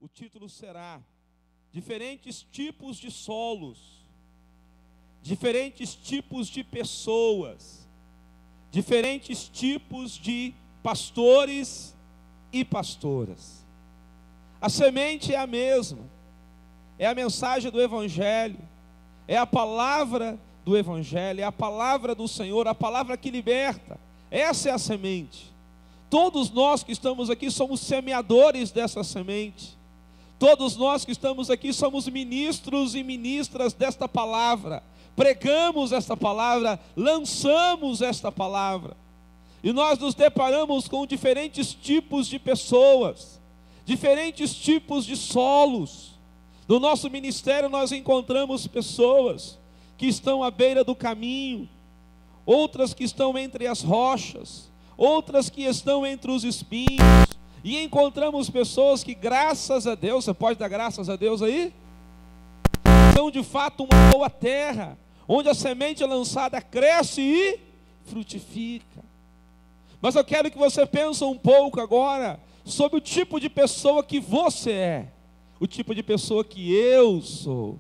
O título será Diferentes tipos de solos, diferentes tipos de pessoas, diferentes tipos de pastores e pastoras. A semente é a mesma, é a mensagem do Evangelho, é a palavra do Evangelho, é a palavra do Senhor, a palavra que liberta. Essa é a semente. Todos nós que estamos aqui somos semeadores dessa semente. Todos nós que estamos aqui somos ministros e ministras desta palavra. Pregamos esta palavra, lançamos esta palavra. E nós nos deparamos com diferentes tipos de pessoas, diferentes tipos de solos. No nosso ministério nós encontramos pessoas que estão à beira do caminho, outras que estão entre as rochas, outras que estão entre os espinhos. E encontramos pessoas que, graças a Deus, você pode dar graças a Deus aí? São de fato uma boa terra, onde a semente lançada cresce e frutifica. Mas eu quero que você pense um pouco agora sobre o tipo de pessoa que você é, o tipo de pessoa que eu sou,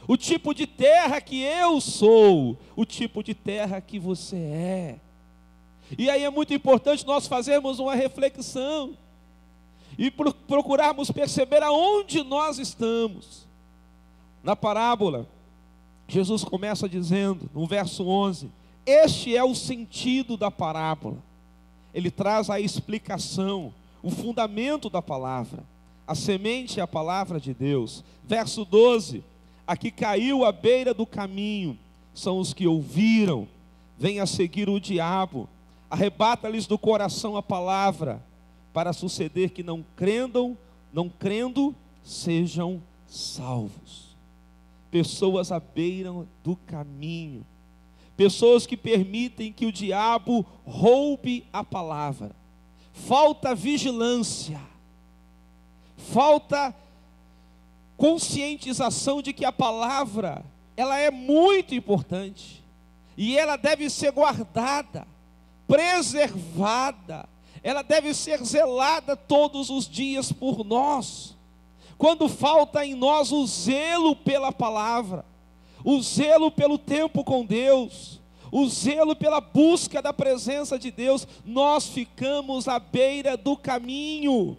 o tipo de terra que eu sou, o tipo de terra que você é. E aí é muito importante nós fazermos uma reflexão e procurarmos perceber aonde nós estamos. Na parábola, Jesus começa dizendo, no verso 11, este é o sentido da parábola. Ele traz a explicação, o fundamento da palavra. A semente é a palavra de Deus. Verso 12, a que caiu à beira do caminho, são os que ouviram, vem a seguir o diabo, arrebata-lhes do coração a palavra, para suceder que não crendo, sejam salvos. Pessoas à beira do caminho, pessoas que permitem que o diabo roube a palavra. Falta vigilância, falta conscientização de que a palavra, ela é muito importante, e ela deve ser guardada, preservada, ela deve ser zelada todos os dias por nós. Quando falta em nós o zelo pela palavra, o zelo pelo tempo com Deus, o zelo pela busca da presença de Deus, nós ficamos à beira do caminho.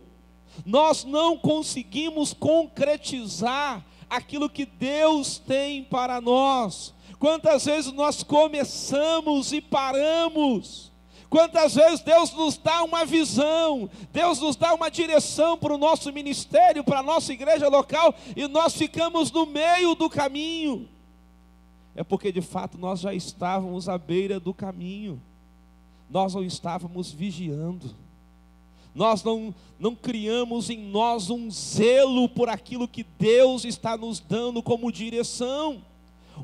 Nós não conseguimos concretizar aquilo que Deus tem para nós. Quantas vezes nós começamos e paramos? Quantas vezes Deus nos dá uma visão, Deus nos dá uma direção para o nosso ministério, para a nossa igreja local, e nós ficamos no meio do caminho? É porque de fato nós já estávamos à beira do caminho, nós não estávamos vigiando, nós não criamos em nós um zelo por aquilo que Deus está nos dando como direção.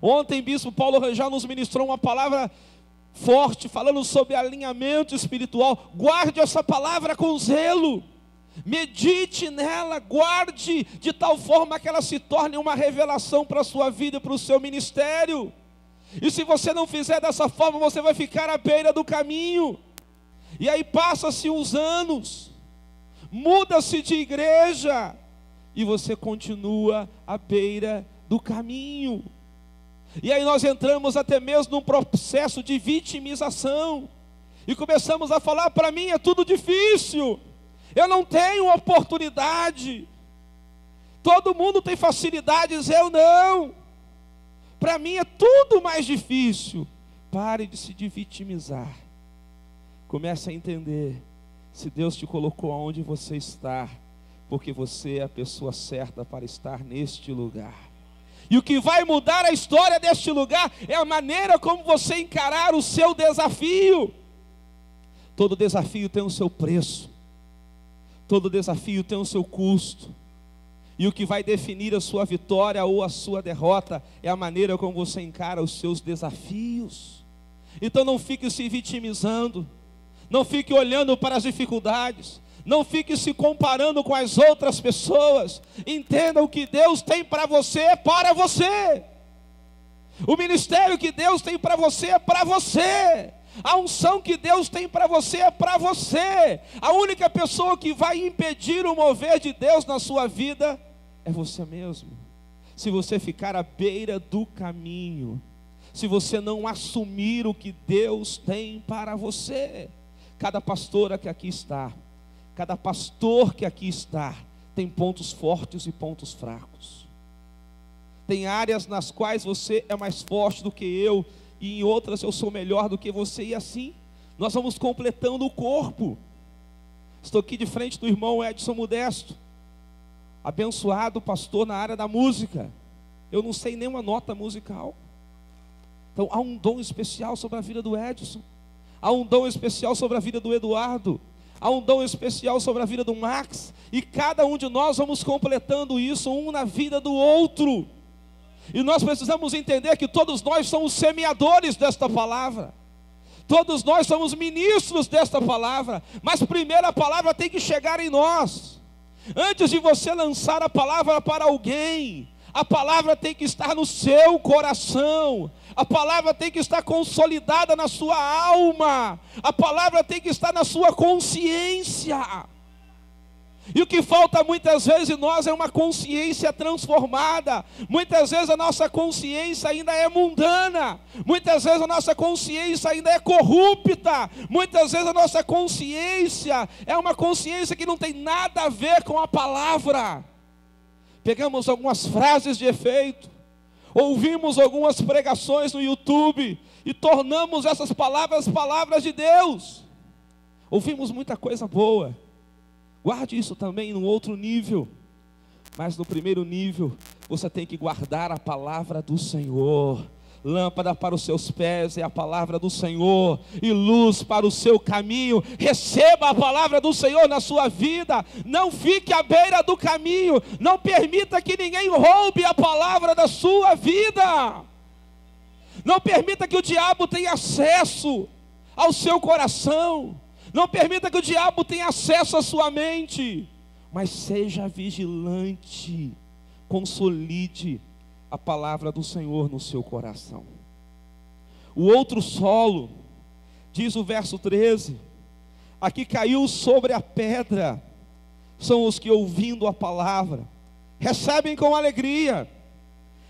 Ontem bispo Paulo Rangel nos ministrou uma palavra forte, falando sobre alinhamento espiritual. Guarde essa palavra com zelo, medite nela, guarde de tal forma que ela se torne uma revelação para a sua vida e para o seu ministério. E se você não fizer dessa forma, você vai ficar à beira do caminho. E aí passa-se uns anos, muda-se de igreja, e você continua à beira do caminho. E aí nós entramos até mesmo num processo de vitimização, e começamos a falar, para mim é tudo difícil, eu não tenho oportunidade, todo mundo tem facilidades, eu não, para mim é tudo mais difícil. Pare de se vitimizar, comece a entender, se Deus te colocou onde você está, porque você é a pessoa certa para estar neste lugar. E o que vai mudar a história deste lugar é a maneira como você encarar o seu desafio. Todo desafio tem o seu preço, todo desafio tem o seu custo, e o que vai definir a sua vitória ou a sua derrota é a maneira como você encara os seus desafios. Então não fique se vitimizando, não fique olhando para as dificuldades, não fique se comparando com as outras pessoas. Entenda o que Deus tem para você é para você. O ministério que Deus tem para você é para você. A unção que Deus tem para você é para você. A única pessoa que vai impedir o mover de Deus na sua vida é você mesmo. Se você ficar à beira do caminho, se você não assumir o que Deus tem para você. Cada pastora que aqui está, cada pastor que aqui está, tem pontos fortes e pontos fracos. Tem áreas nas quais você é mais forte do que eu, e em outras eu sou melhor do que você, e assim nós vamos completando o corpo. Estou aqui de frente do irmão Edson Modesto, abençoado pastor na área da música. Eu não sei nenhuma nota musical. Então há um dom especial sobre a vida do Edson, há um dom especial sobre a vida do Eduardo, há um dom especial sobre a vida do Max, e cada um de nós vamos completando isso, um na vida do outro. E nós precisamos entender que todos nós somos semeadores desta palavra, todos nós somos ministros desta palavra, mas primeiro a palavra tem que chegar em nós. Antes de você lançar a palavra para alguém, a palavra tem que estar no seu coração, a palavra tem que estar consolidada na sua alma, a palavra tem que estar na sua consciência. E o que falta muitas vezes em nós é uma consciência transformada. Muitas vezes a nossa consciência ainda é mundana, muitas vezes a nossa consciência ainda é corrupta, muitas vezes a nossa consciência é uma consciência que não tem nada a ver com a palavra. Pegamos algumas frases de efeito, ouvimos algumas pregações no YouTube e tornamos essas palavras palavras de Deus. Ouvimos muita coisa boa. Guarde isso também num outro nível. Mas no primeiro nível, você tem que guardar a palavra do Senhor. Lâmpada para os seus pés é a palavra do Senhor, e luz para o seu caminho. Receba a palavra do Senhor na sua vida. Não fique à beira do caminho. Não permita que ninguém roube a palavra da sua vida. Não permita que o diabo tenha acesso ao seu coração. Não permita que o diabo tenha acesso à sua mente. Mas seja vigilante. Consolide a palavra do Senhor no seu coração. O outro solo, diz o verso 13, aqui caiu sobre a pedra, são os que ouvindo a palavra, recebem com alegria.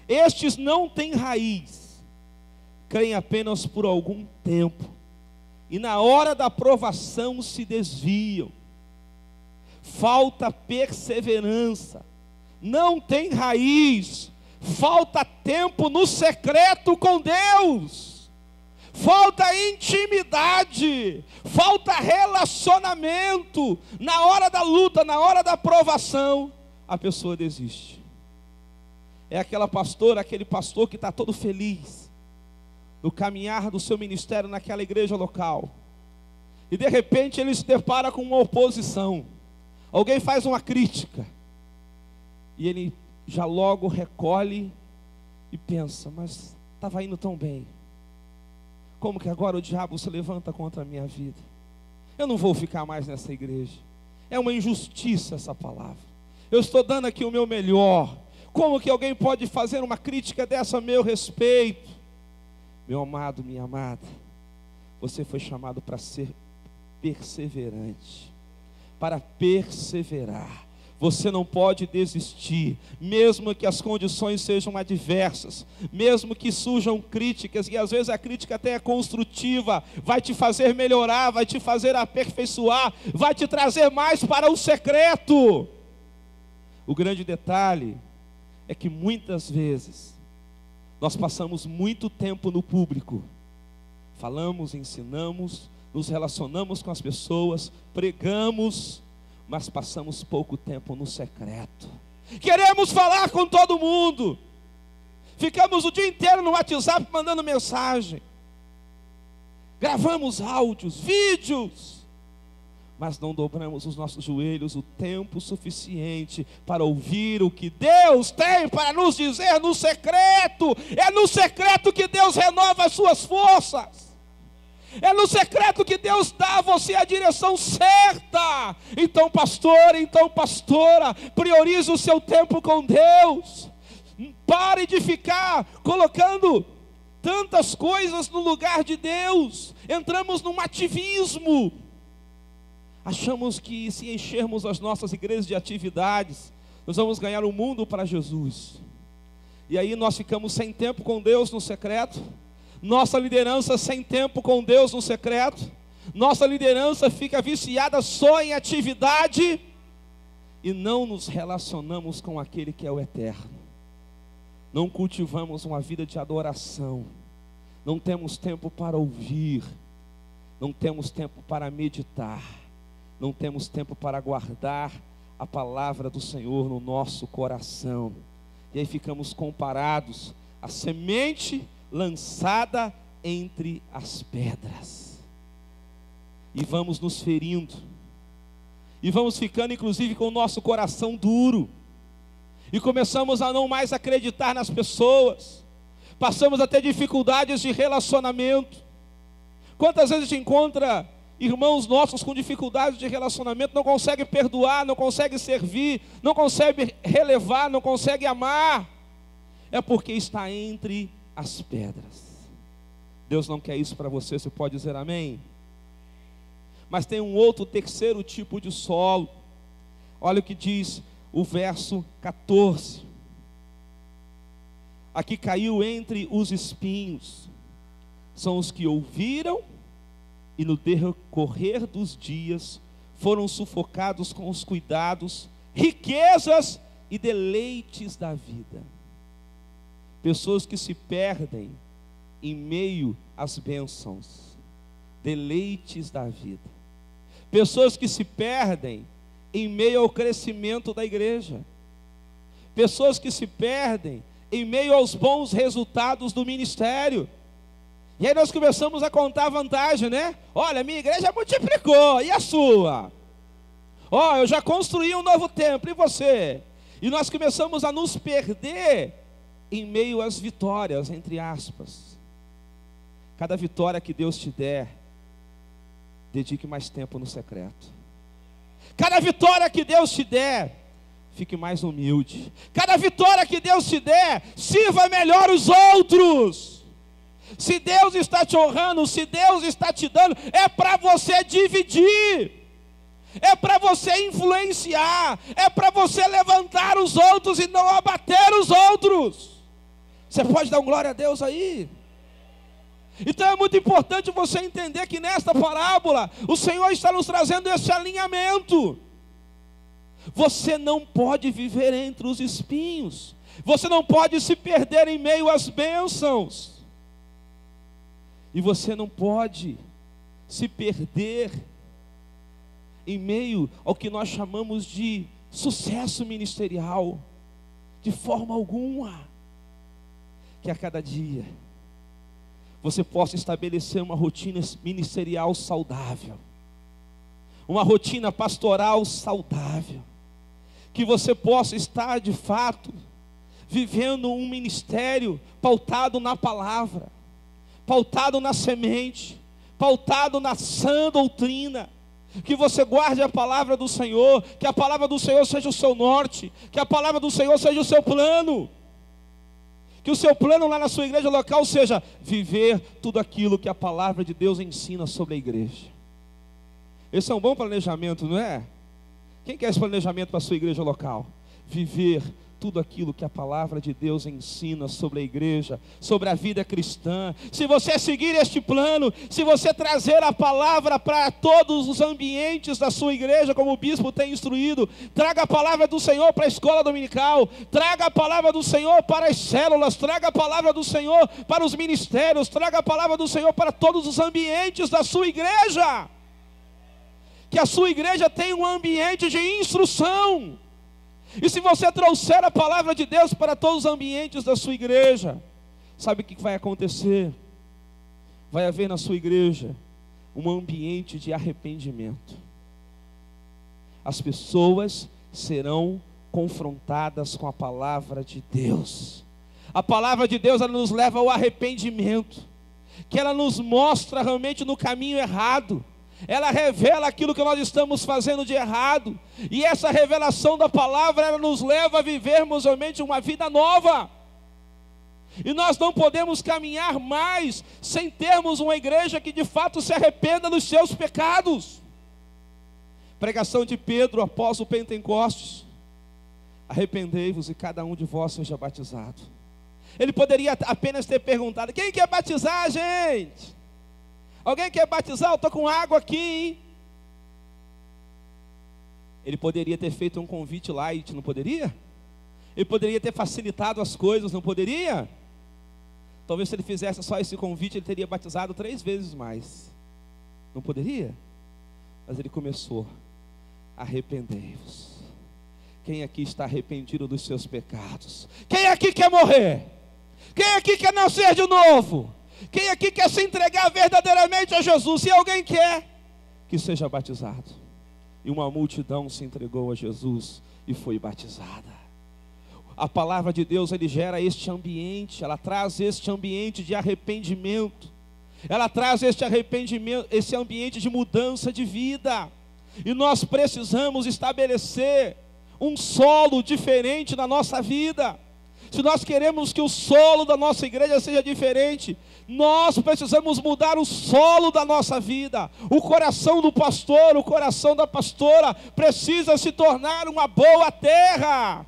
Estes não têm raiz, creem apenas por algum tempo, e na hora da provação se desviam. Falta perseverança, não tem raiz, falta tempo no secreto com Deus, falta intimidade, falta relacionamento. Na hora da luta, na hora da provação, a pessoa desiste. É aquela pastora, aquele pastor que está todo feliz no caminhar do seu ministério naquela igreja local, e de repente ele se depara com uma oposição. Alguém faz uma crítica e ele já logo recolhe e pensa: mas estava indo tão bem, como que agora o diabo se levanta contra a minha vida? Eu não vou ficar mais nessa igreja. É uma injustiça essa palavra. Eu estou dando aqui o meu melhor. Como que alguém pode fazer uma crítica dessa a meu respeito? Meu amado, minha amada, você foi chamado para ser perseverante, para perseverar. Você não pode desistir, mesmo que as condições sejam adversas, mesmo que surjam críticas, e às vezes a crítica até é construtiva, vai te fazer melhorar, vai te fazer aperfeiçoar, vai te trazer mais para o secreto. O grande detalhe é que muitas vezes nós passamos muito tempo no público, falamos, ensinamos, nos relacionamos com as pessoas, pregamos, mas passamos pouco tempo no secreto. Queremos falar com todo mundo, ficamos o dia inteiro no WhatsApp mandando mensagem, gravamos áudios, vídeos, mas não dobramos os nossos joelhos o tempo suficiente para ouvir o que Deus tem para nos dizer no secreto. É no secreto que Deus renova as suas forças. É no secreto que Deus dá a você a direção certa. Então, pastor, então, pastora, priorize o seu tempo com Deus. Pare de ficar colocando tantas coisas no lugar de Deus, entramos num ativismo. Achamos que se enchermos as nossas igrejas de atividades, nós vamos ganhar o mundo para Jesus. E aí nós ficamos sem tempo com Deus no secreto, nossa liderança sem tempo com Deus no secreto, nossa liderança fica viciada só em atividade, e não nos relacionamos com aquele que é o eterno. Não cultivamos uma vida de adoração, não temos tempo para ouvir, não temos tempo para meditar, não temos tempo para guardar a palavra do Senhor no nosso coração. E aí ficamos comparados à semente lançada entre as pedras, e vamos nos ferindo, e vamos ficando inclusive com o nosso coração duro, e começamos a não mais acreditar nas pessoas, passamos a ter dificuldades de relacionamento. Quantas vezes a gente encontra irmãos nossos com dificuldades de relacionamento, não consegue perdoar, não consegue servir, não consegue relevar, não consegue amar? É porque está entre as pedras. Deus não quer isso para você, você pode dizer amém? Mas tem um outro, terceiro tipo de solo. Olha o que diz o verso 14. Aqui caiu entre os espinhos, são os que ouviram e no decorrer dos dias foram sufocados com os cuidados, riquezas e deleites da vida. Pessoas que se perdem em meio às bênçãos, deleites da vida. Pessoas que se perdem em meio ao crescimento da igreja. Pessoas que se perdem em meio aos bons resultados do ministério. E aí nós começamos a contar a vantagem, né? Olha, minha igreja multiplicou, e a sua? Ó, eu já construí um novo templo, e você? E nós começamos a nos perder em meio às vitórias, entre aspas. Cada vitória que Deus te der, dedique mais tempo no secreto. Cada vitória que Deus te der, fique mais humilde. Cada vitória que Deus te der, sirva melhor os outros. Se Deus está te honrando, se Deus está te dando, é para você dividir, é para você influenciar, é para você levantar os outros e não abater os outros. Você pode dar um glória a Deus aí? Então é muito importante você entender que nesta parábola o Senhor está nos trazendo esse alinhamento. Você não pode viver entre os espinhos, você não pode se perder em meio às bênçãos, e você não pode se perder em meio ao que nós chamamos de sucesso ministerial, de forma alguma. Que a cada dia você possa estabelecer uma rotina ministerial saudável, uma rotina pastoral saudável, que você possa estar de fato vivendo um ministério pautado na palavra, pautado na semente, pautado na sã doutrina. Que você guarde a palavra do Senhor, que a palavra do Senhor seja o seu norte, que a palavra do Senhor seja o seu plano, que o seu plano lá na sua igreja local seja viver tudo aquilo que a palavra de Deus ensina sobre a igreja. Esse é um bom planejamento, não é? Quem quer esse planejamento para a sua igreja local? Viver tudo aquilo que a palavra de Deus ensina sobre a igreja, sobre a vida cristã. Se você seguir este plano, se você trazer a palavra para todos os ambientes da sua igreja, como o bispo tem instruído, traga a palavra do Senhor para a escola dominical, traga a palavra do Senhor para as células, traga a palavra do Senhor para os ministérios, traga a palavra do Senhor para todos os ambientes da sua igreja. Que a sua igreja tenha um ambiente de instrução. E se você trouxer a palavra de Deus para todos os ambientes da sua igreja, sabe o que vai acontecer? Vai haver na sua igreja um ambiente de arrependimento. As pessoas serão confrontadas com a palavra de Deus. A palavra de Deus, ela nos leva ao arrependimento, que ela nos mostra realmente no caminho errado. Ela revela aquilo que nós estamos fazendo de errado, e essa revelação da palavra, ela nos leva a vivermos realmente uma vida nova. E nós não podemos caminhar mais sem termos uma igreja que de fato se arrependa dos seus pecados. Pregação de Pedro após o Pentecostes: arrependei-vos e cada um de vós seja batizado. Ele poderia apenas ter perguntado: quem quer batizar, gente? Alguém quer batizar? Eu estou com água aqui, hein? Ele poderia ter feito um convite light, não poderia? Ele poderia ter facilitado as coisas, não poderia? Talvez se ele fizesse só esse convite, ele teria batizado 3 vezes mais. Não poderia? Mas ele começou: arrependei-vos. Quem aqui está arrependido dos seus pecados? Quem aqui quer morrer? Quem aqui quer nascer de novo? Quem aqui quer se entregar verdadeiramente a Jesus? Se alguém quer, que seja batizado. E uma multidão se entregou a Jesus e foi batizada. A palavra de Deus, ele gera este ambiente, ela traz este ambiente de arrependimento, ela traz este arrependimento, esse ambiente de mudança de vida. E nós precisamos estabelecer um solo diferente na nossa vida. Se nós queremos que o solo da nossa igreja seja diferente, nós precisamos mudar o solo da nossa vida. O coração do pastor, o coração da pastora precisa se tornar uma boa terra.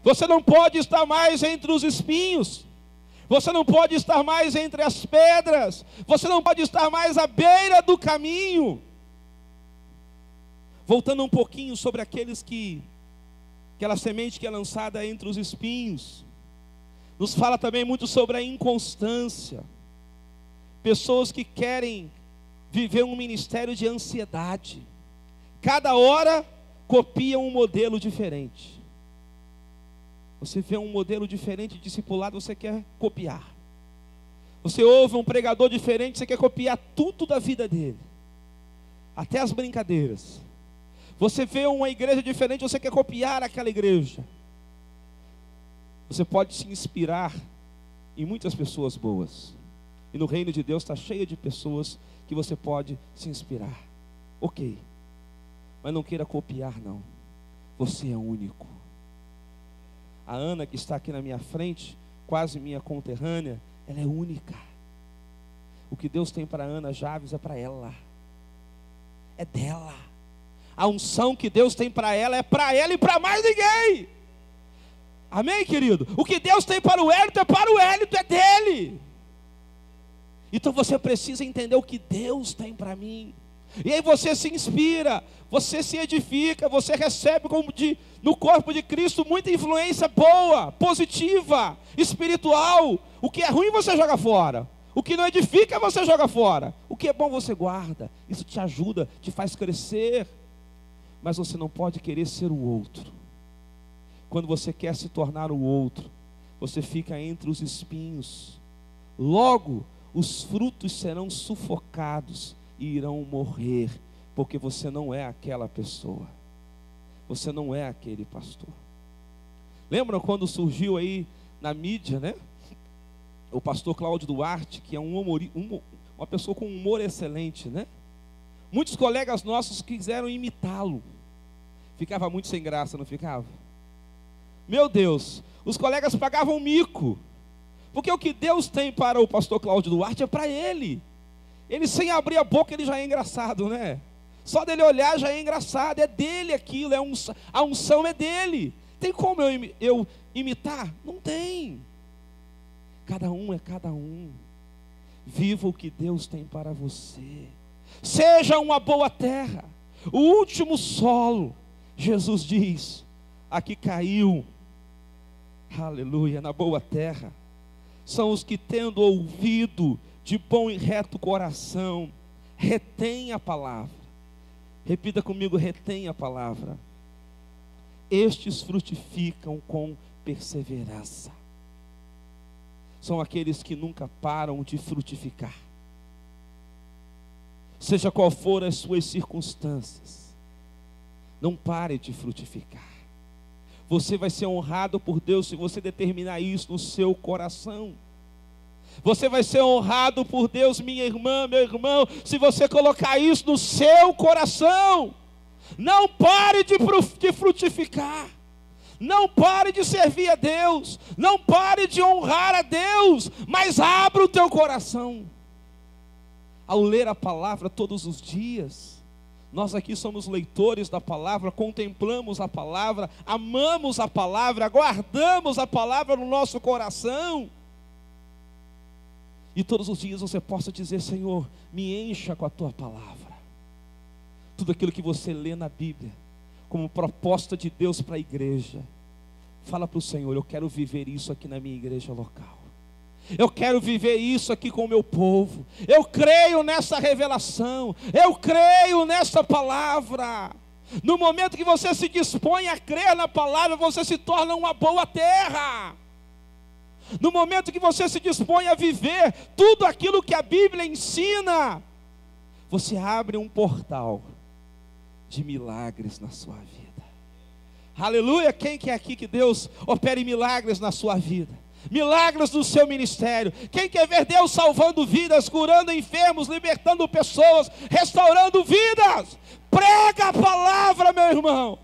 Você não pode estar mais entre os espinhos. Você não pode estar mais entre as pedras. Você não pode estar mais à beira do caminho. Voltando um pouquinho sobre aquela semente que é lançada entre os espinhos, nos fala também muito sobre a inconstância. Pessoas que querem viver um ministério de ansiedade. Cada hora copiam um modelo diferente. Você vê um modelo diferente de discipulado, você quer copiar. Você ouve um pregador diferente, você quer copiar tudo da vida dele, até as brincadeiras. Você vê uma igreja diferente, você quer copiar aquela igreja. Você pode se inspirar em muitas pessoas boas. E no reino de Deus está cheio de pessoas que você pode se inspirar. Ok. Mas não queira copiar, não. Você é único. A Ana, que está aqui na minha frente, quase minha conterrânea, ela é única. O que Deus tem para Ana Javes é para ela. É dela. A unção que Deus tem para ela é para ela e para mais ninguém. Amém, querido? O que Deus tem para o Hélito é para o Hélito, é dele. Então você precisa entender o que Deus tem para mim. E aí você se inspira, você se edifica, você recebe no corpo de Cristo muita influência boa, positiva, espiritual. O que é ruim você joga fora. O que não edifica você joga fora. O que é bom você guarda. Isso te ajuda, te faz crescer. Mas você não pode querer ser o outro. Quando você quer se tornar o outro, você fica entre os espinhos. Logo, os frutos serão sufocados e irão morrer, porque você não é aquela pessoa. Você não é aquele pastor. Lembram quando surgiu aí na mídia, né? O pastor Cláudio Duarte, que é uma pessoa com humor excelente, né? Muitos colegas nossos quiseram imitá-lo. Ficava muito sem graça, não ficava? Meu Deus, os colegas pagavam mico. Porque o que Deus tem para o pastor Cláudio Duarte é para ele. Ele sem abrir a boca, ele já é engraçado, né? Só dele olhar já é engraçado, é dele aquilo, a unção é dele. Tem como eu imitar? Não tem. Cada um é cada um. Viva o que Deus tem para você. Seja uma boa terra. O último solo, Jesus diz, aqui caiu, aleluia, na boa terra, são os que, tendo ouvido de bom e reto coração, retém a palavra. Repita comigo: retém a palavra. Estes frutificam com perseverança. São aqueles que nunca param de frutificar. Seja qual for as suas circunstâncias, não pare de frutificar. Você vai ser honrado por Deus se você determinar isso no seu coração. Você vai ser honrado por Deus, minha irmã, meu irmão, se você colocar isso no seu coração. Não pare de frutificar. Não pare de servir a Deus, não pare de honrar a Deus, mas abra o teu coração. Ao ler a palavra todos os dias, nós aqui somos leitores da palavra, contemplamos a palavra, amamos a palavra, guardamos a palavra no nosso coração. E todos os dias você possa dizer: Senhor, me encha com a tua palavra. Tudo aquilo que você lê na Bíblia como proposta de Deus para a igreja, fala para o Senhor: eu quero viver isso aqui na minha igreja local, eu quero viver isso aqui com o meu povo, eu creio nessa revelação, eu creio nessa palavra. No momento que você se dispõe a crer na palavra, você se torna uma boa terra. No momento que você se dispõe a viver tudo aquilo que a Bíblia ensina, você abre um portal de milagres na sua vida. Aleluia! Quem quer aqui que Deus opere milagres na sua vida? Milagres no seu ministério? Quem quer ver Deus salvando vidas, curando enfermos, libertando pessoas, restaurando vidas? Prega a palavra, meu irmão.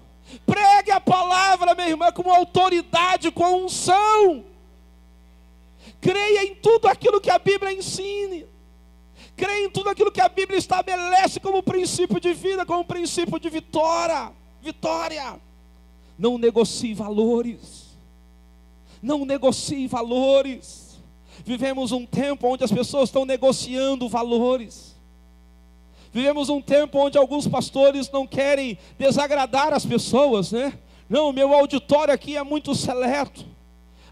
Pregue a palavra, minha irmã, com autoridade, com unção. Creia em tudo aquilo que a Bíblia ensina. Creia em tudo aquilo que a Bíblia estabelece como princípio de vida, como princípio de vitória. Não negocie valores. Não negocie valores. Vivemos um tempo onde as pessoas estão negociando valores. Vivemos um tempo onde alguns pastores não querem desagradar as pessoas, né? Não, meu auditório aqui é muito seleto.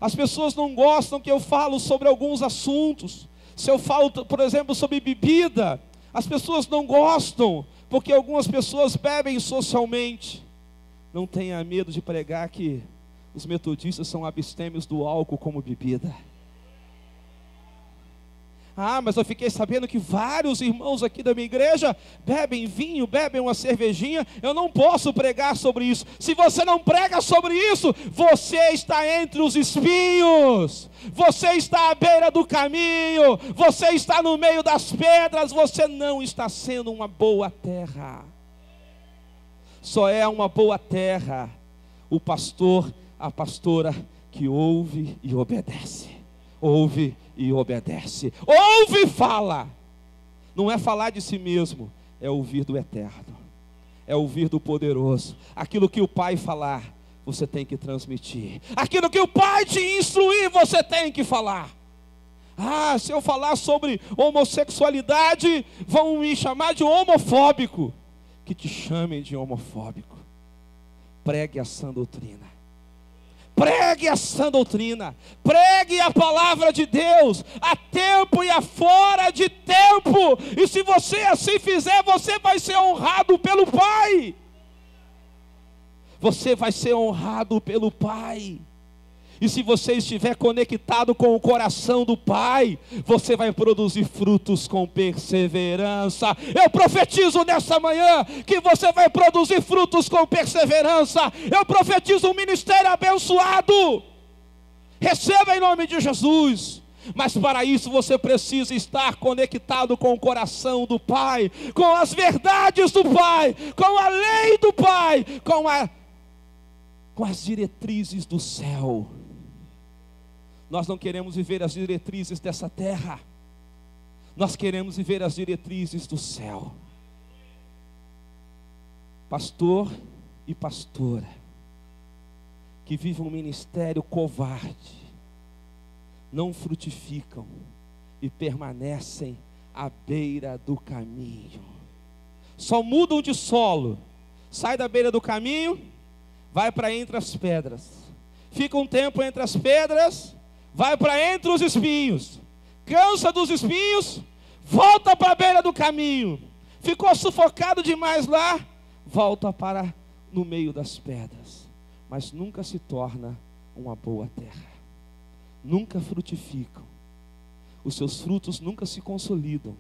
As pessoas não gostam que eu falo sobre alguns assuntos. Se eu falo, por exemplo, sobre bebida, as pessoas não gostam, porque algumas pessoas bebem socialmente. Não tenha medo de pregar que os metodistas são abstêmios do álcool como bebida. Ah, mas eu fiquei sabendo que vários irmãos aqui da minha igreja bebem vinho, bebem uma cervejinha. Eu não posso pregar sobre isso. Se você não prega sobre isso, você está entre os espinhos, você está à beira do caminho, você está no meio das pedras, você não está sendo uma boa terra. Só é uma boa terra o pastor, a pastora que ouve e obedece. Ouve e obedece. Ouve e fala. Não é falar de si mesmo, é ouvir do eterno, é ouvir do poderoso. Aquilo que o Pai falar, você tem que transmitir. Aquilo que o Pai te instruir, você tem que falar. Ah, se eu falar sobre homossexualidade, vão me chamar de homofóbico. Que te chamem de homofóbico. Pregue a sã doutrina. Pregue a sã doutrina, pregue a palavra de Deus, a tempo e a fora de tempo, e se você assim fizer, você vai ser honrado pelo Pai. Você vai ser honrado pelo Pai. E se você estiver conectado com o coração do Pai, você vai produzir frutos com perseverança. Eu profetizo nessa manhã que você vai produzir frutos com perseverança. Eu profetizo um ministério abençoado. Receba em nome de Jesus. Mas para isso você precisa estar conectado com o coração do Pai, com as verdades do Pai, com a lei do Pai, com as diretrizes do céu. Nós não queremos viver as diretrizes dessa terra, nós queremos viver as diretrizes do céu. Pastor e pastora que vivem um ministério covarde, não frutificam e permanecem à beira do caminho. Só mudam de solo, sai da beira do caminho, vai para entre as pedras, fica um tempo entre as pedras, vai para entre os espinhos, cansa dos espinhos, volta para a beira do caminho, ficou sufocado demais lá, volta para no meio das pedras, mas nunca se torna uma boa terra, nunca frutificam, os seus frutos nunca se consolidam,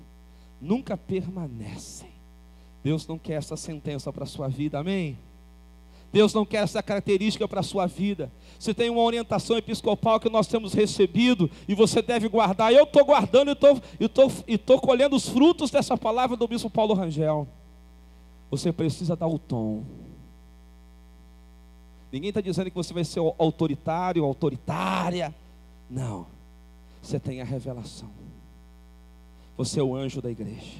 nunca permanecem. Deus não quer essa sentença para a sua vida, amém? Deus não quer essa característica para a sua vida. Se tem uma orientação episcopal que nós temos recebido e você deve guardar, eu estou guardando e estou colhendo os frutos dessa palavra do bispo Paulo Rangel. Você precisa dar o tom. Ninguém está dizendo que você vai ser autoritário, autoritária. Não. Você tem a revelação. Você é o anjo da igreja.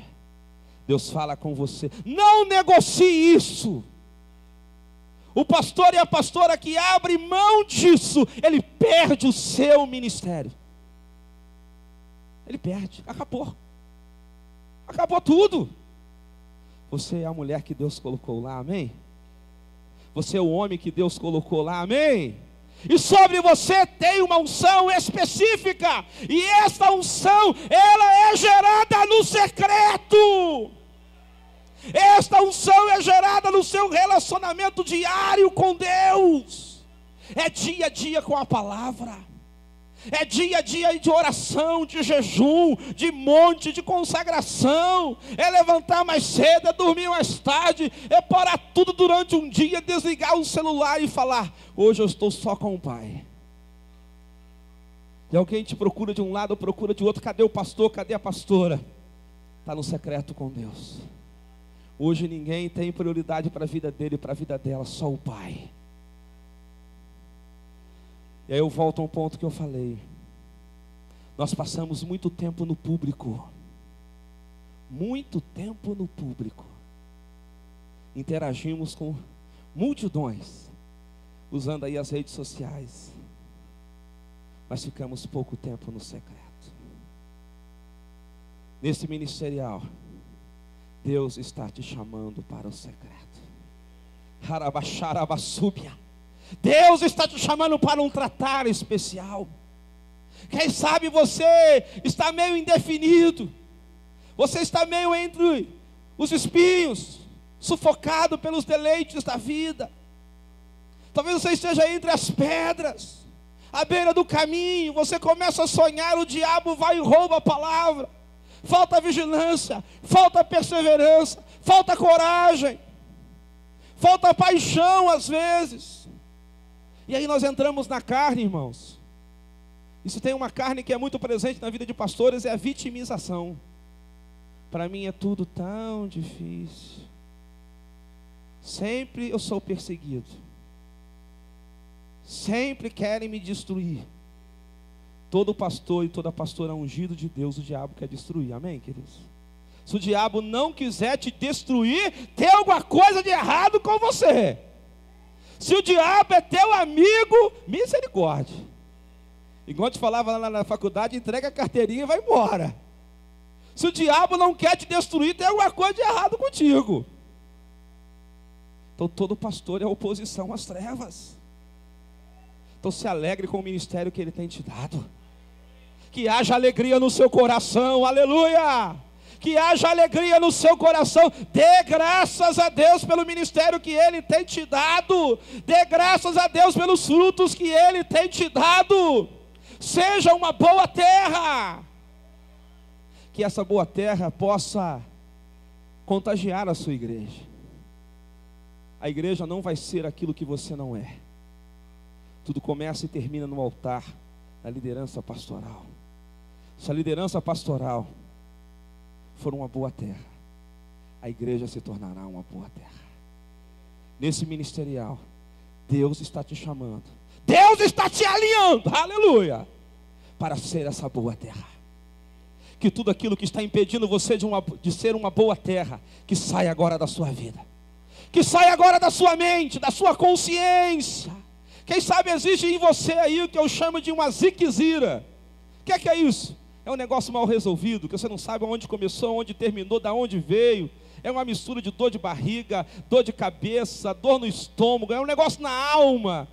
Deus fala com você. Não negocie isso. O pastor e a pastora que abre mão disso, ele perde o seu ministério. Ele perde. Acabou. Acabou tudo. Você é a mulher que Deus colocou lá, amém? Você é o homem que Deus colocou lá, amém? E sobre você tem uma unção específica. E esta unção, ela é gerada no secreto. Esta unção é gerada no seu relacionamento diário com Deus. É dia a dia com a palavra. É dia a dia de oração, de jejum, de monte, de consagração. É levantar mais cedo, é dormir mais tarde. É parar tudo durante um dia, desligar o celular e falar: hoje eu estou só com o Pai. E alguém te procura de um lado, procura de outro. Cadê o pastor? Cadê a pastora? Está no secreto com Deus. Hoje ninguém tem prioridade para a vida dele, para a vida dela, só o Pai. E aí eu volto a um ponto que eu falei. Nós passamos muito tempo no público. Muito tempo no público. Interagimos com multidões, usando aí as redes sociais. Mas ficamos pouco tempo no secreto. Nesse ministerial, Deus está te chamando para o secreto. Harabaxarabasúbia. Deus está te chamando para um tratar especial. Quem sabe você está meio indefinido. Você está meio entre os espinhos, sufocado pelos deleites da vida. Talvez você esteja entre as pedras, à beira do caminho. Você começa a sonhar, o diabo vai e rouba a palavra. Falta vigilância, falta perseverança, falta coragem, falta paixão às vezes. E aí nós entramos na carne, irmãos. Isso tem uma carne que é muito presente na vida de pastores, é a vitimização. Para mim é tudo tão difícil. Sempre eu sou perseguido. Sempre querem me destruir. Todo pastor e toda pastora ungido de Deus, o diabo quer destruir, amém, queridos? Se o diabo não quiser te destruir, tem alguma coisa de errado com você. Se o diabo é teu amigo, misericórdia. Igual te falava lá na faculdade, entrega a carteirinha e vai embora. Se o diabo não quer te destruir, tem alguma coisa de errado contigo. Então todo pastor é oposição às trevas. Então se alegre com o ministério que ele tem te dado. Que haja alegria no seu coração, aleluia! Que haja alegria no seu coração. Dê graças a Deus pelo ministério que Ele tem te dado. Dê graças a Deus pelos frutos que Ele tem te dado. Seja uma boa terra. Que essa boa terra possa contagiar a sua igreja. A igreja não vai ser aquilo que você não é. Tudo começa e termina no altar, na liderança pastoral. Se a liderança pastoral for uma boa terra, a igreja se tornará uma boa terra. Nesse ministerial, Deus está te chamando, Deus está te alinhando, aleluia, para ser essa boa terra. Que tudo aquilo que está impedindo você de ser uma boa terra, que saia agora da sua vida, que saia agora da sua mente, da sua consciência. Quem sabe existe em você aí o que eu chamo de uma ziquezira. O que é isso? É um negócio mal resolvido, que você não sabe onde começou, onde terminou, de onde veio. É uma mistura de dor de barriga, dor de cabeça, dor no estômago. É um negócio na alma,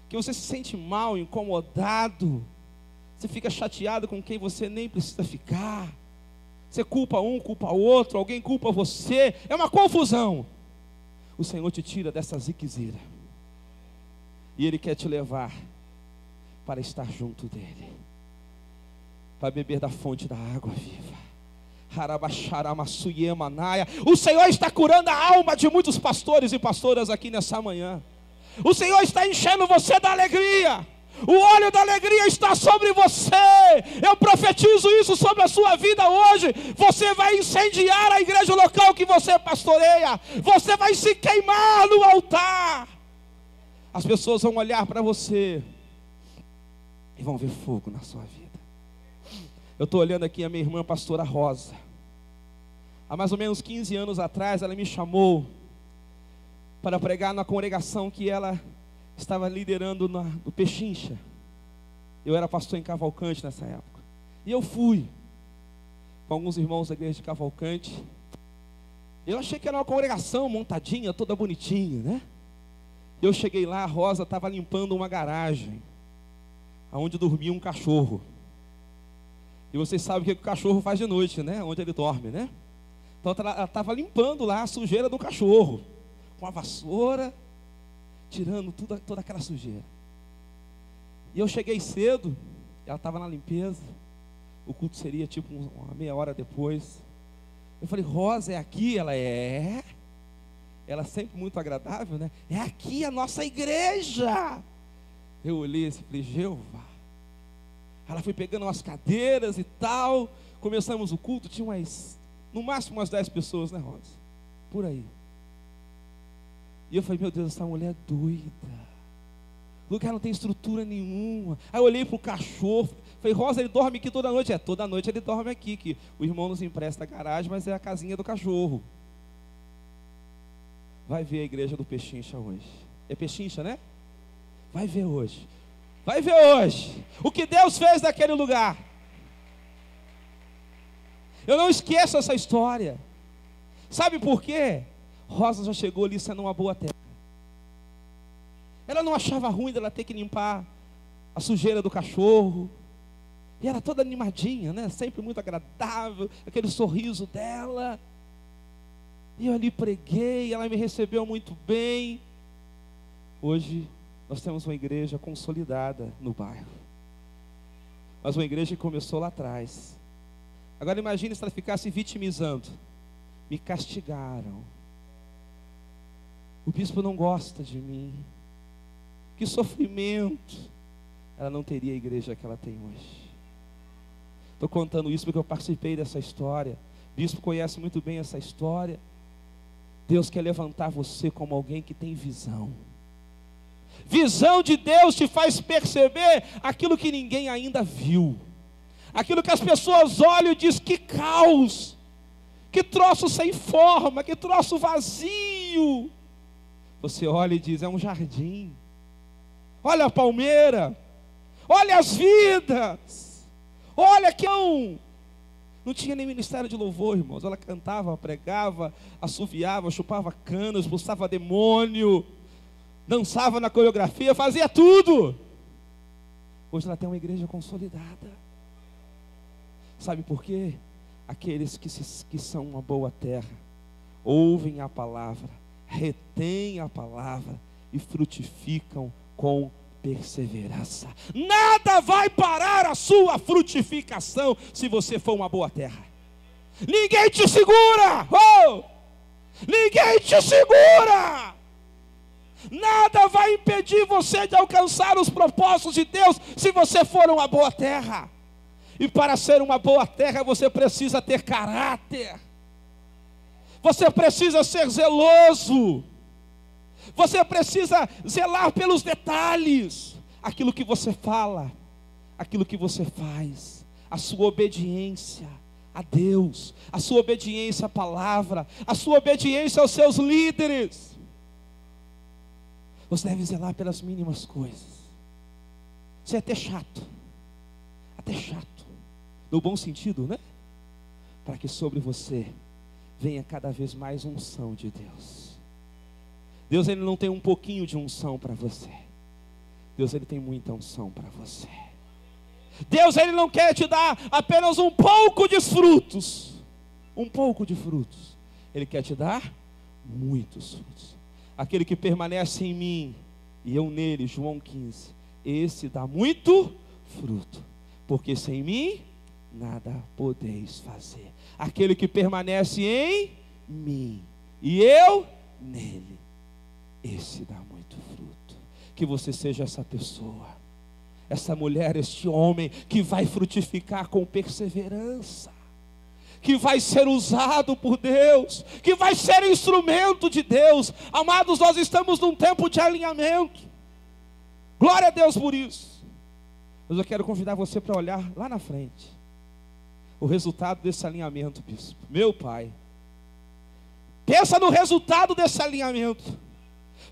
que você se sente mal, incomodado. Você fica chateado com quem você nem precisa ficar. Você culpa um, culpa outro, alguém culpa você. É uma confusão. O Senhor te tira dessa ziquezira. E Ele quer te levar para estar junto dEle, para beber da fonte da água viva. O Senhor está curando a alma de muitos pastores e pastoras aqui nessa manhã. O Senhor está enchendo você da alegria. O óleo da alegria está sobre você. Eu profetizo isso sobre a sua vida hoje. Você vai incendiar a igreja local que você pastoreia. Você vai se queimar no altar. As pessoas vão olhar para você e vão ver fogo na sua vida. Eu estou olhando aqui a minha irmã, pastora Rosa. Há mais ou menos 15 anos atrás, ela me chamou para pregar na congregação que ela estava liderando no Pechincha. Eu era pastor em Cavalcante nessa época. E eu fui com alguns irmãos da igreja de Cavalcante. Eu achei que era uma congregação montadinha, toda bonitinha, né? Eu cheguei lá, a Rosa estava limpando uma garagem, onde dormia um cachorro. E vocês sabem o que o cachorro faz de noite, né? Onde ele dorme, né? Então ela estava limpando lá a sujeira do cachorro, com a vassoura, tirando toda aquela sujeira. E eu cheguei cedo, ela estava na limpeza, o culto seria tipo uma meia hora depois. Eu falei, Rosa, é aqui? Ela é. Ela sempre muito agradável, né? É aqui a nossa igreja. Eu olhei assim e falei, Jeová. Ela foi pegando umas cadeiras e tal. Começamos o culto, tinha no máximo umas 10 pessoas, né, Rosa? Por aí. E eu falei, meu Deus, essa mulher é doida. O lugar não tem estrutura nenhuma. Aí eu olhei para o cachorro, falei, Rosa, ele dorme aqui toda noite? É, toda noite ele dorme aqui, que o irmão nos empresta a garagem, mas é a casinha do cachorro. Vai ver a igreja do Pechincha hoje. É Pechincha, né? Vai ver hoje. Vai ver hoje o que Deus fez naquele lugar. Eu não esqueço essa história. Sabe por quê? Rosa já chegou ali sendo uma boa terra. Ela não achava ruim dela ter que limpar a sujeira do cachorro. E era toda animadinha, né? Sempre muito agradável, aquele sorriso dela. E eu ali preguei, ela me recebeu muito bem. Hoje nós temos uma igreja consolidada no bairro. Mas uma igreja que começou lá atrás. Agora imagine se ela ficasse vitimizando. Me castigaram. O bispo não gosta de mim. Que sofrimento. Ela não teria a igreja que ela tem hoje. Estou contando isso porque eu participei dessa história. O bispo conhece muito bem essa história. Deus quer levantar você como alguém que tem visão. Visão de Deus te faz perceber aquilo que ninguém ainda viu. Aquilo que as pessoas olham e dizem, que caos. Que troço sem forma, que troço vazio. Você olha e diz, é um jardim. Olha a palmeira. Olha as vidas. Olha que não tinha nem ministério de louvor, irmãos. Ela cantava, pregava, assoviava, chupava cana, expulsava demônio, dançava na coreografia, fazia tudo. Hoje ela tem uma igreja consolidada. Sabe por quê? Aqueles que são uma boa terra, ouvem a palavra, retêm a palavra e frutificam com perseverança. Nada vai parar a sua frutificação se você for uma boa terra. Ninguém te segura. Ninguém te segura. Nada vai impedir você de alcançar os propósitos de Deus se você for uma boa terra. E para ser uma boa terra você precisa ter caráter. Você precisa ser zeloso. Você precisa zelar pelos detalhes. Aquilo que você fala, aquilo que você faz, a sua obediência a Deus, a sua obediência à palavra, a sua obediência aos seus líderes. Você deve zelar pelas mínimas coisas. Você é até chato, no bom sentido, né? Para que sobre você venha cada vez mais unção de Deus. Deus, ele não tem um pouquinho de unção para você. Deus, ele tem muita unção para você. Deus, ele não quer te dar apenas um pouco de frutos. Ele quer te dar muitos frutos. Aquele que permanece em mim e eu nele, João 15, esse dá muito fruto, porque sem mim nada podeis fazer. Aquele que permanece em mim e eu nele, esse dá muito fruto. Que você seja essa pessoa, essa mulher, este homem que vai frutificar com perseverança, que vai ser usado por Deus, que vai ser instrumento de Deus. Amados, nós estamos num tempo de alinhamento. Glória a Deus por isso. Mas eu quero convidar você para olhar lá na frente o resultado desse alinhamento, bispo. Meu pai, pensa no resultado desse alinhamento.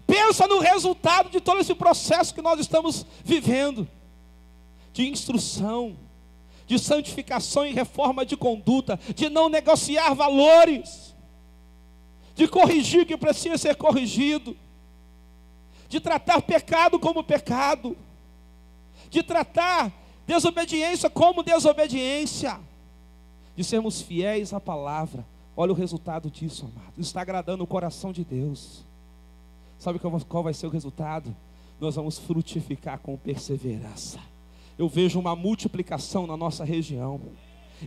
Pensa no resultado de todo esse processo que nós estamos vivendo, de instrução, de santificação e reforma de conduta, de não negociar valores, de corrigir o que precisa ser corrigido, de tratar pecado como pecado, de tratar desobediência como desobediência, de sermos fiéis à palavra. Olha o resultado disso, amado. Está agradando o coração de Deus. Sabe qual vai ser o resultado? Nós vamos frutificar com perseverança. Eu vejo uma multiplicação na nossa região.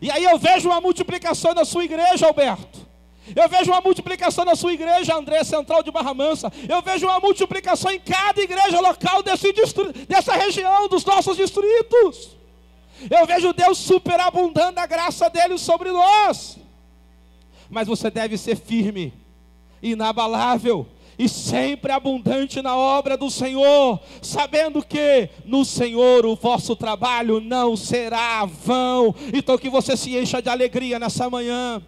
E aí eu vejo uma multiplicação na sua igreja, Alberto. Eu vejo uma multiplicação na sua igreja, André, Central de Barra Mansa. Eu vejo uma multiplicação em cada igreja local dessa região, dos nossos distritos. Eu vejo Deus superabundando a graça dele sobre nós. Mas você deve ser firme, inabalável e sempre abundante na obra do Senhor, sabendo que no Senhor o vosso trabalho não será vão. Então que você se encha de alegria nessa manhã,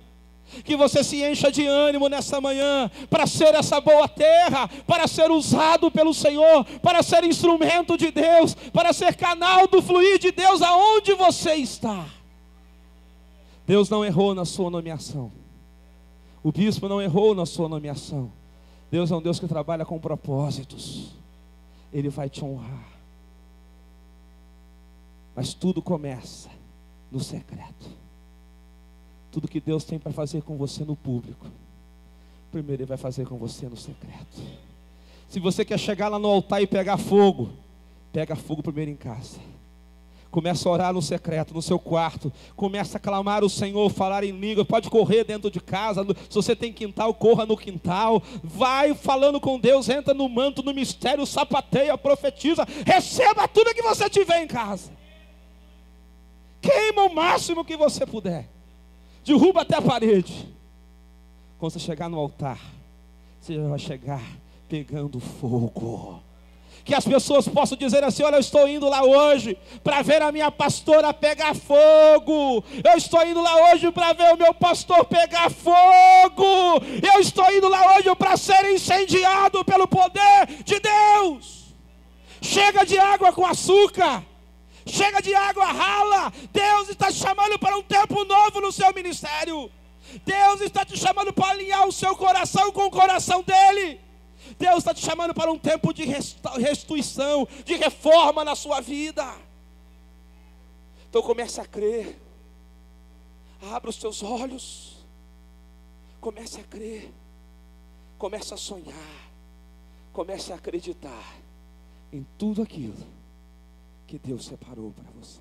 que você se encha de ânimo nessa manhã, para ser essa boa terra, para ser usado pelo Senhor, para ser instrumento de Deus, para ser canal do fluir de Deus aonde você está. Deus não errou na sua nomeação, o bispo não errou na sua nomeação. Deus é um Deus que trabalha com propósitos. Ele vai te honrar. Mas tudo começa no secreto. Tudo que Deus tem para fazer com você no público, primeiro Ele vai fazer com você no secreto. Se você quer chegar lá no altar e pegar fogo, pega fogo primeiro em casa. Começa a orar no secreto, no seu quarto. Começa a clamar o Senhor, falar em língua. Pode correr dentro de casa. Se você tem quintal, corra no quintal. Vai falando com Deus, entra no manto, no mistério, sapateia, profetiza. Receba tudo que você tiver em casa. Queima o máximo que você puder. Derruba até a parede. Quando você chegar no altar, você vai chegar pegando fogo. Que as pessoas possam dizer assim: olha, eu estou indo lá hoje para ver a minha pastora pegar fogo. Eu estou indo lá hoje para ver o meu pastor pegar fogo. Eu estou indo lá hoje para ser incendiado pelo poder de Deus. Chega de água com açúcar. Chega de água rala. Deus está te chamando para um tempo novo no seu ministério. Deus está te chamando para alinhar o seu coração com o coração dele. Deus está te chamando para um tempo de restituição, de reforma na sua vida. Então comece a crer. Abra os seus olhos. Comece a crer. Comece a sonhar. Comece a acreditar em tudo aquilo que Deus separou para você.